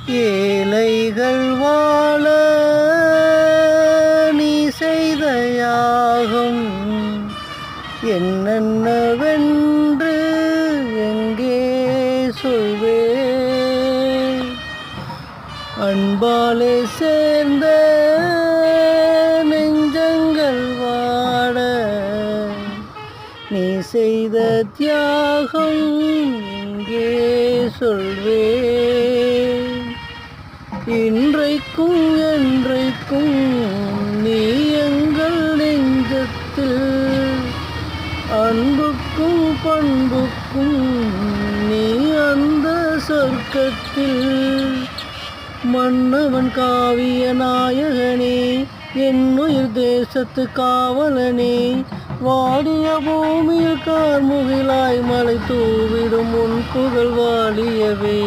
ஏழைகள் வாழ நீ செய்த யாகம் என்னென்னவென்று எங்கே சொல்வேன். அன்பாலே சேர்ந்த நெஞ்சங்கள் வாட நீ செய்த தியாகம் எங்கே சொல்வேன். இன்றைக்கும் என்றைக்கும் நீ எங்கள் நெஞ்சத்தில் அன்புக்கும் பண்புக்கும் நீ அந்த சொர்க்கத்தில். மன்னவன் காவிய நாயகனே என்னுயிர் தேசத்து காவலனே வாடிய பூமியில் கார்முகிலாய் மலை தூவிடும் உன் புகழ் வாழியவே.